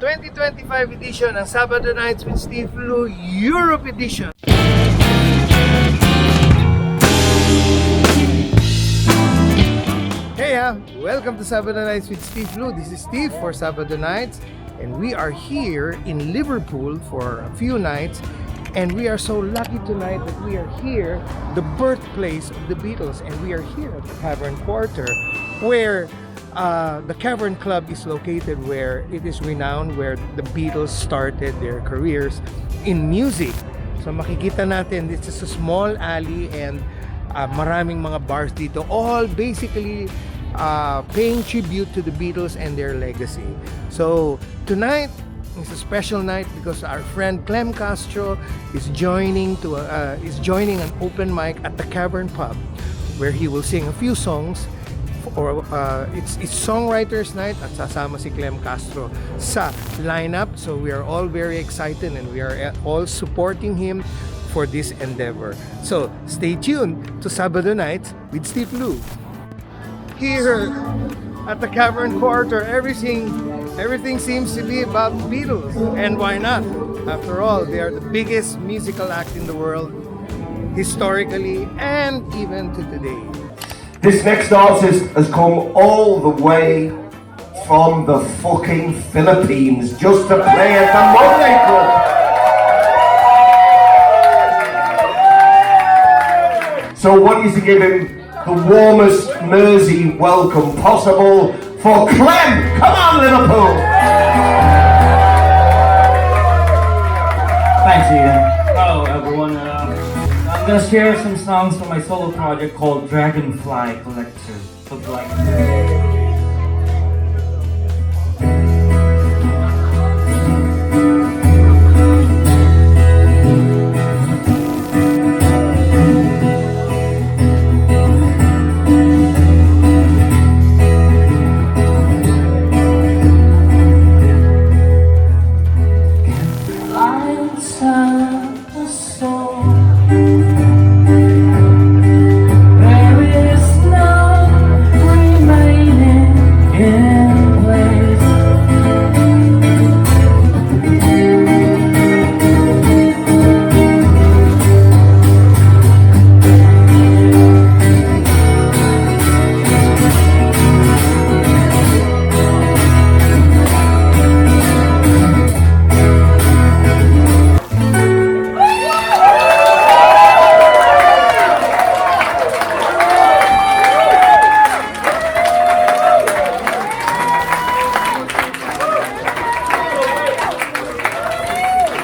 2025 edition ng Sabado Nights with Steve Lou Europe Edition. Hey, welcome to Sabado Nights with Steve Lou. This is Steve for Sabado Nights, and we are here in Liverpool for a few nights. And we are so lucky tonight that we are here, the birthplace of the Beatles, and we are here at the Cavern Quarter, where the Cavern Club is located, where it is renowned, where the Beatles started their careers in music. So makikita natin, this is a small alley and maraming mga bars dito, all basically paying tribute to the Beatles and their legacy. So tonight, it's a special night because our friend Clem Castro is joining an open mic at the Cavern Pub, where he will sing a few songs. It's songwriters night at sasama si Clem Castro sa lineup. So we are all very excited and we are all supporting him for this endeavor. So stay tuned to Sabado Nights with Steve Lou. Here at the Cavern Quarter, everything seems to be about Beatles, and why not? After all, they are the biggest musical act in the world, historically and even to today. This next artist has come all the way from the fucking Philippines just to play at the Monday Club. So what is to give him the warmest Mersey welcome possible for Clem. Come on, Liverpool! Thanks, Ian. Hello, everyone. I'm gonna share some songs from my solo project called Dragonfly Collector. Look like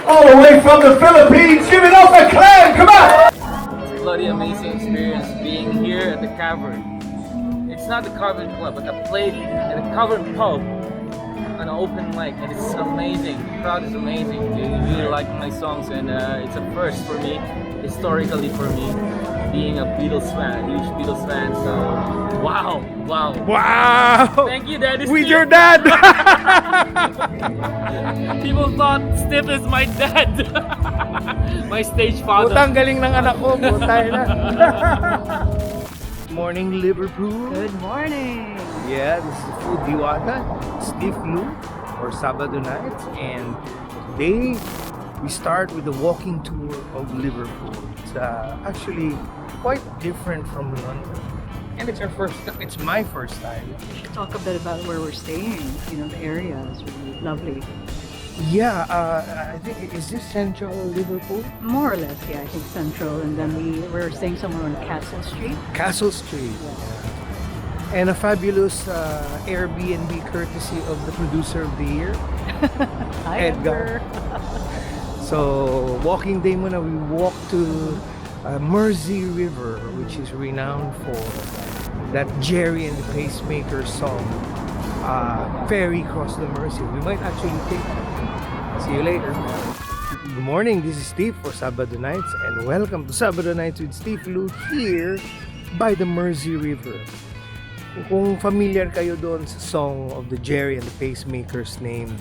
all the way from the Philippines, give it up for Clem, come on! It's a bloody amazing experience being here at the Cavern. It's not the Cavern Club, but I played at the Cavern Pub on an open mic, and it's amazing. The crowd is amazing. They really like my songs, and it's a first for me, historically for me, being a Beatles fan, a huge Beatles fan. So, wow. Thank you, Daddy. With Steve. your dad! People thought Steve is my dad. My stage father. Putang galing ng anak ko, putay na. Morning, Liverpool. Good morning. Yeah, this is Food Diwata, Steve Lou for Sabado Nights, and today we start with the walking tour of Liverpool. It's actually quite different from London, and it's my first time. Talk a bit about where we're staying. You know, the area is really lovely. Yeah, I think, is this central Liverpool? More or less, yeah, I think central. And then we're staying somewhere on Castle Street. Castle Street. And a fabulous Airbnb courtesy of the producer of the year, Hi, Edgar. So, walking day muna, we walk to Mersey River, which is renowned for that Jerry and the Pacemaker song, Ferry Cross the Mersey. We might actually take that. See you later. Good morning, this is Steve for Sabado Nights, and welcome to Sabado Nights with Steve Lou here by the Mersey River. Kung familiar kayo doon sa song of the Jerry and the Pacemakers named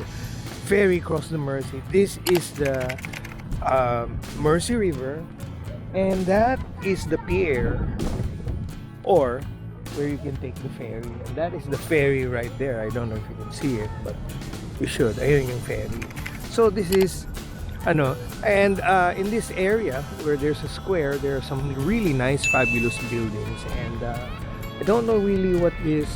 Ferry Cross the Mersey, this is the Mersey River, and that is the pier or where you can take the ferry. And that is the ferry right there. I don't know if you can see it, but you should. Ayun yung ferry. So this is and in this area where there's a square, there are some really nice, fabulous buildings. And I don't know really what is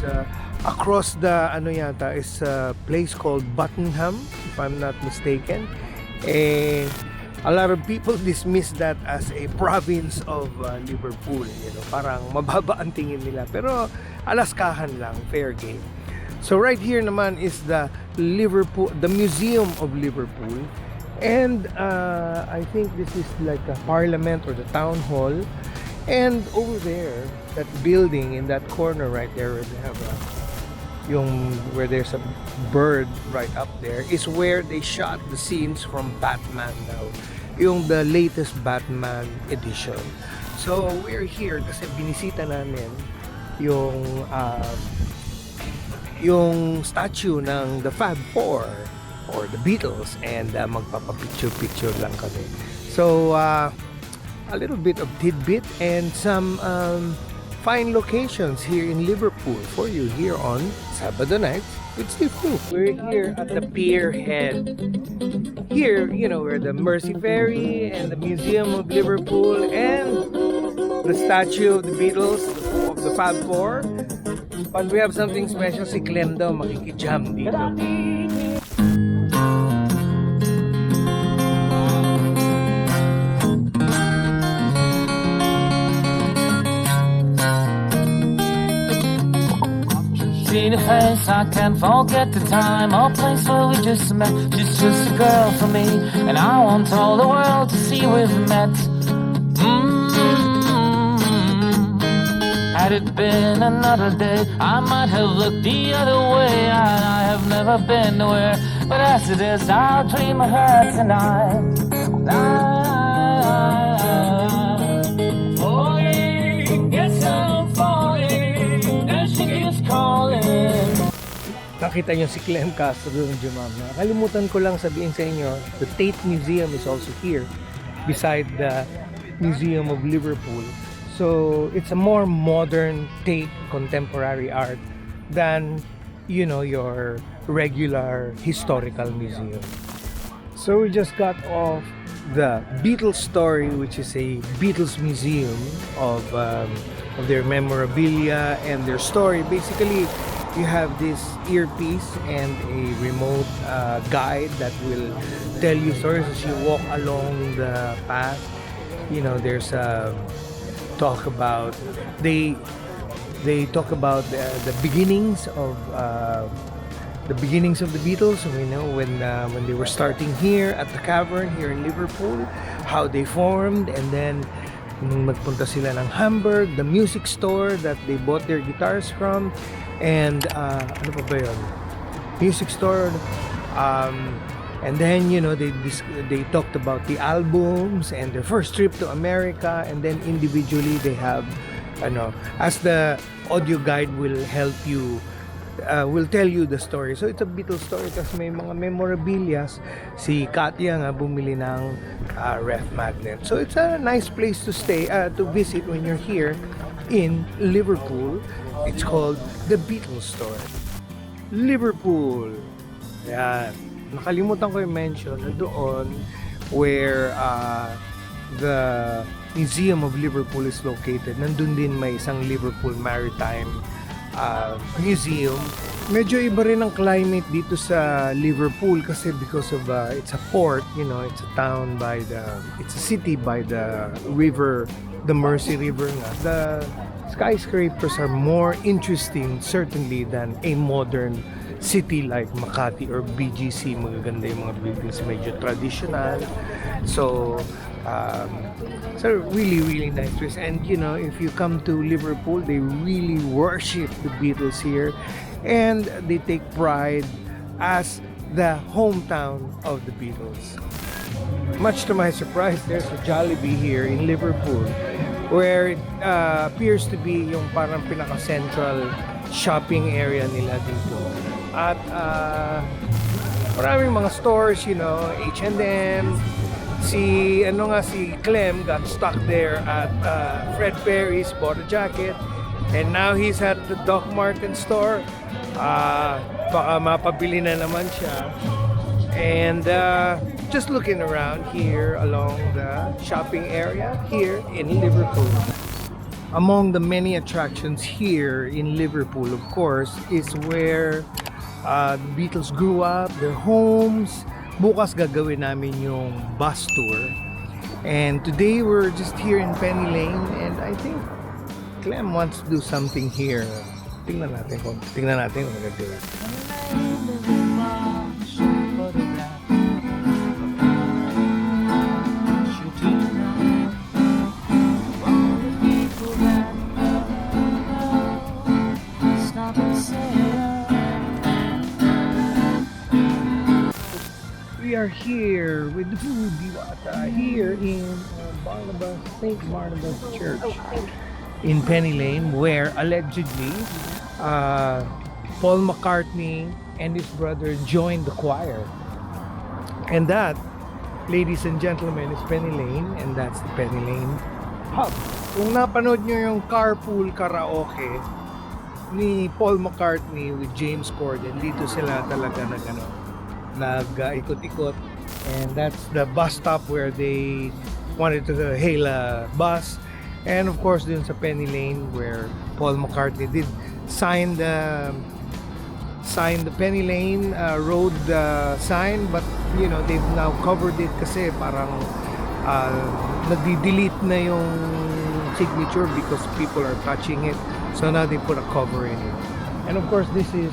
across the yata is a place called Buckingham, if I'm not mistaken. A lot of people dismiss that as a province of Liverpool. Parang mababa ang tingin nila. Pero Alaskahan lang, fair game. So right here naman is the Museum of Liverpool. And I think this is like the parliament or the town hall. And over there, that building in that corner right there where they have where there's a bird right up there is where they shot the scenes from Batman daw. The latest Batman edition. So we're here kasi binisita namin yung statue ng the Fab Four or the Beatles, and magpapapicture-picture lang kami. So a little bit of tidbit and some fine locations here in Liverpool for you here on Sabado Nights with Steve Fu. We're here at the pier head. Here, where the Mersey Ferry and the Museum of Liverpool and the statue of the Beatles, of the Fab Four. But we have something special. Si Clem daw makikijam dito. See the face, I can't forget the time or place where we just met. She's just a girl for me, and I want all the world to see we've met. Had it been another day, I might have looked the other way. I have never been nowhere, but as it is, I'll dream of her tonight. Nakita nyo si Clem Castro doon, Jumam. Nakalimutan ko lang sabihin sa inyo, the Tate Museum is also here beside the Museum of Liverpool. So it's a more modern Tate contemporary art than your regular historical museum. So we just got off the Beatles Story, which is a Beatles museum of their memorabilia and their story. Basically, you have this earpiece and a remote guide that will tell you stories as you walk along the path. There's talk about they talk about the beginnings of the Beatles. When they were starting here at the Cavern here in Liverpool, how they formed, and then nung nagpunta sila ng Hamburg, the music store that they bought their guitars from, and ano pa ba yun? Music store, and then they talked about the albums and their first trip to America, and then individually they have as the audio guide will help you will tell you the story. So it's a Beatles story kasi may mga memorabilia. Si Katya nga bumili ng ref magnet. So it's a nice place to stay, to visit when you're here in Liverpool. It's called the Beatles Store. Liverpool. Yan. Nakalimutan ko yung mention na doon where the Museum of Liverpool is located. Nandun din may isang Liverpool Maritime Museum. Medyo iba rin ang climate dito sa Liverpool kasi because of it's a port, it's a town it's a city by the river, the Mersey River nga. The skyscrapers are more interesting certainly than a modern city like Makati or BGC. Magaganda yung mga buildings, medyo traditional. So really nice place. And if you come to Liverpool, they really worship the Beatles here, and they take pride as the hometown of the Beatles. Much to my surprise, there's a Jollibee here in Liverpool where it appears to be yung parang pinaka-central shopping area nila dito. At maraming mga stores, H&M. Si Clem got stuck there at Fred Perry's, bought a jacket, And now he's at the Doc Marten store. Baka mapabili na naman siya. And just looking around here along the shopping area here in Liverpool. Among the many attractions here in Liverpool, of course, is where the Beatles grew up, their homes. Bukas gagawin namin yung bus tour. And today we're just here in Penny Lane, and I think Clem wants to do something here. Tingnan natin kung magagawa. We are here with the food diwata here in St. Barnabas Church in Penny Lane, where allegedly Paul McCartney and his brother joined the choir. And that, ladies and gentlemen, is Penny Lane, and that's the Penny Lane pub. Kung napanood nyo yung carpool karaoke ni Paul McCartney with James Corden, dito sila talaga nag-ikot-ikot, and that's the bus stop where they wanted to hail a bus. And of course dun sa Penny Lane where Paul McCartney did sign the Penny Lane road sign, but you know, they've now covered it kasi parang nagdi-delete na yung signature because people are touching it, so now they put a cover in it. And of course this is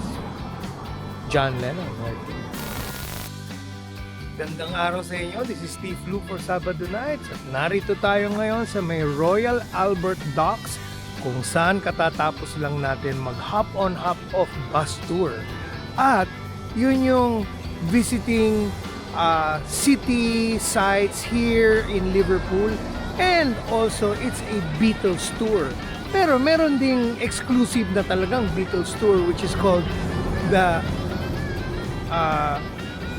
John Lennon, right? Gandang araw sa inyo. This is Steve Lu for Sabado Nights. At narito tayo ngayon sa may Royal Albert Docks, kung saan katatapos lang natin mag hop-on, hop-off bus tour. At yun yung visiting city sites here in Liverpool. And also, it's a Beatles tour. Pero meron ding exclusive na talagang Beatles tour, which is called the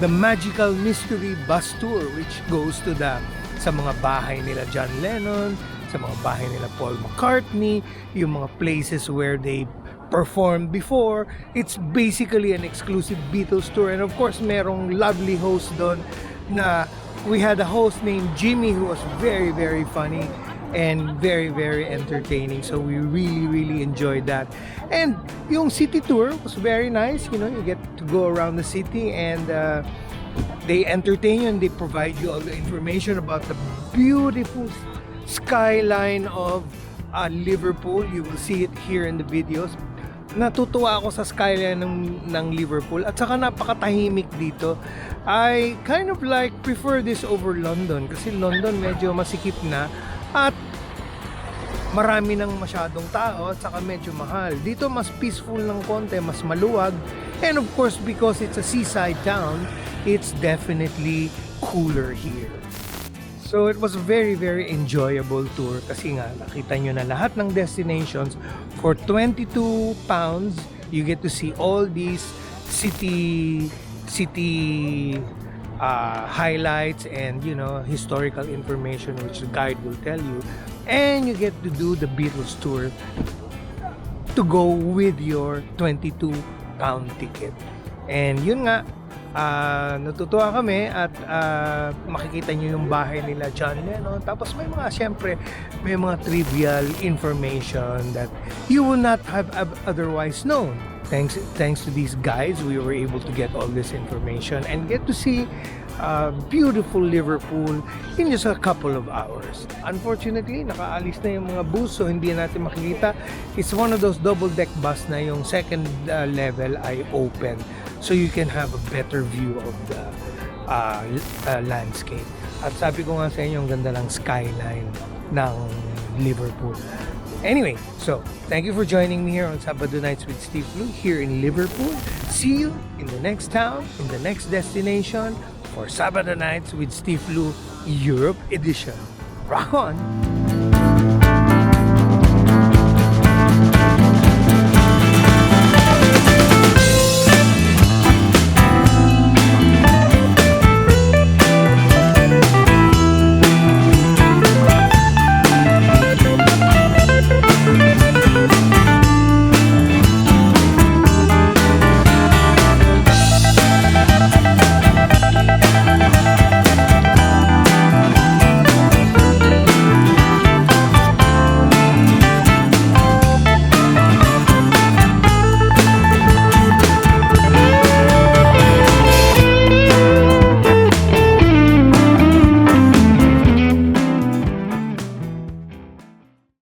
Magical Mystery Bus Tour, which goes to sa mga bahay nila John Lennon, sa mga bahay nila Paul McCartney, yung mga places where they performed before. It's basically an exclusive Beatles tour. And of course, merong lovely host doon na we had a host named Jimmy who was very, very funny and very, very entertaining. So we really, really enjoyed that. And yung city tour was very nice. You know, you get to go around the city, and they entertain you and they provide you all the information about the beautiful skyline of Liverpool. You will see it here in the videos. Natutuwa ako sa skyline ng Liverpool, at saka napakatahimik dito. I kind of prefer this over London, kasi London medyo masikip na at marami ng masyadong tao, at saka medyo mahal. Dito mas peaceful ng konti, mas maluwag, and of course because it's a seaside town, it's definitely cooler here. So it was a very, very enjoyable tour, kasi nga nakita nyo na lahat ng destinations. For £22 you get to see all these city highlights and, you know, historical information which the guide will tell you, and you get to do the Beatles tour to go with your £22 ticket. And yun nga, natutuwa kami at makikita nyo yung bahay nila John Lennon. Tapos may mga, syempre, may mga trivial information that you will not have otherwise known. Thanks to these guys, we were able to get all this information and get to see beautiful Liverpool in just a couple of hours. Unfortunately, nakaalis na yung mga bus, so hindi natin makikita. It's one of those double-deck bus na yung second level ay open, so you can have a better view of the landscape. At sabi ko nga sa inyo, ang ganda ng skyline ng Liverpool. Anyway, so thank you for joining me here on Sabado Nights with Steve Lu here in Liverpool. See you in the next town, in the next destination for Sabado Nights with Steve Lu Europe Edition. Rock on!